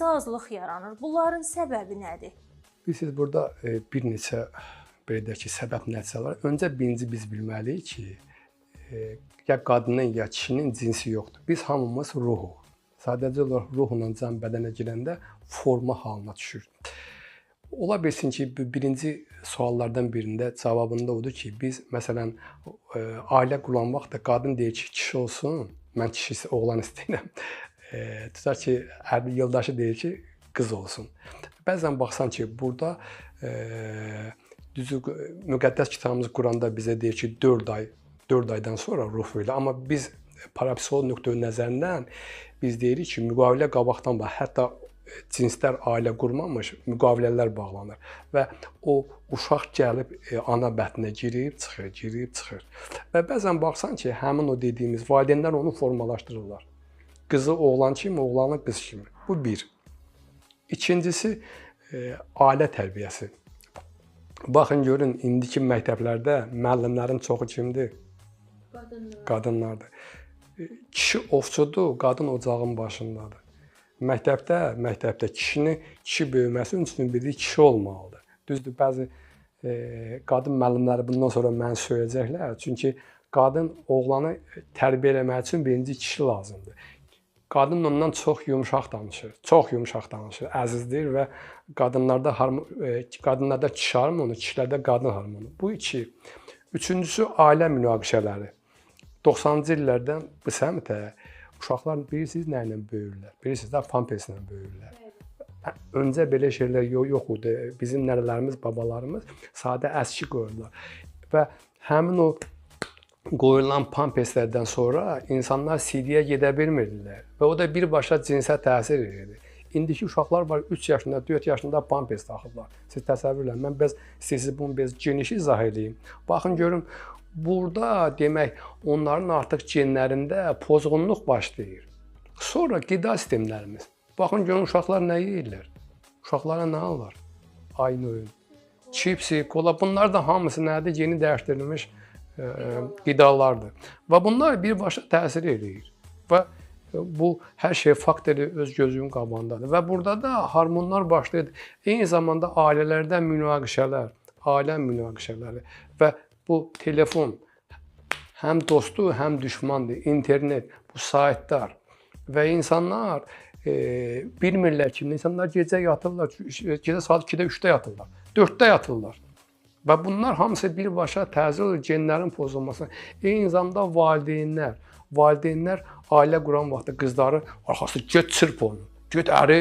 azlıq yaranır. Bunların səbəbi nədir? Bilirsiniz, burada bir neçə belə deyək ki, səbəb nəticə var. Öncə birinci biz bilməliyik ki, ya qadının ya kişinin cinsi yoxdur. Biz hamımız ruhuq. Sadəcə olaraq ruhla can bədənə girəndə forma halına düşür. Ola bilsin ki, birinci suallardan birində cavabında odur ki, biz məsələn ailə quran vaxt qadın deyir ki, kişi olsun, mən kişi oğlan istəyirəm. Tutar ki, yoldaşı deyir ki, qız olsun. Bəzən baxsan ki, burada düzü müqəddəs kitabımız Quranda bizə deyir ki, 4 aydan sonra ruh verilir. Amma biz parapsixoloji nöqteyi nəzərindən biz deyirik ki, müqavilə qabaqdan var. Hətta cinslər ailə qurmamış, müqavilələr bağlanır və o uşaq gəlib ana bətninə girib çıxır. Və bəzən baxsan ki, həmin o dediyimiz valideynlər onu formalaşdırırlar. Qızı oğlan kimi, oğlanı qız kimi. Bu bir. İkincisi, ailə tərbiyəsi. Baxın, görün, indiki məktəblərdə müəllimlərin çoxu kimdir? Qadınlardır. Kişi ovçudur, qadın ocağın başındadır. Məktəbdə kişi böyüməsi üçün biri kişi olmalıdır. Düzdür, bəzi qadın müəllimləri bundan sonra məni söyləyəcəklər. Çünki qadın oğlanı tərbiyə etmək üçün birinci kişi lazımdır. Qadın ondan çox yumşaq danışır, əzizdir və qadınlarda kişi hormonu, kişilərdə qadın hormonu. Bu iki. Üçüncüsü, ailə münaqişələri. 90-cı illərdən bu səmtə uşaqlar bilirsiniz nə ilə böyürlər? Bilirsiniz də pampeslə böyürlər. Öncə belə şeylər yox idi. Bizim nənələrimiz, babalarımız sadə əski qoyurlar. Və həmin o qoyulan pampeslərdən sonra insanlar CD-yə gedə bilmirdilər. Və o da birbaşa cinsə təsir edirdi. İndiki uşaqlar var 3 yaşında, 4 yaşında pampes taxırlar. Siz təsəvvür edin. Mən sizi bunu geniş izah edeyim. Baxın görün, burada demək onların artıq genlərində pozğunluq başlayır. Sonra qida sistemlərimiz. Baxın görün uşaqlar nə yeyirlər? Uşaqlara nə alırlar? Aynı oyun. Çipsi, kola, bunlar da hamısı nədir? Yeni dəyişdirilmiş qidalardır. Və bunlar birbaşa təsir edir. Və bu hər şey faktori öz gözünün qabağındadır. Və burada da hormonlar başlayır. Eyni zamanda ailələrdə ailə münaqişələri və bu telefon həm dostu, həm düşmandır. İnternet, bu saytlar və insanlar bilmirlər ki, insanlar gecə yatırlar, gecə saat 2-də, 3-də yatırlar, 4-də yatırlar. Və bunlar hamısı birbaşa təsir edir genlərin pozulmasına. Eyni zamanda valideynlər ailə quran vaxtı qızları arxası get çırp onu, get əri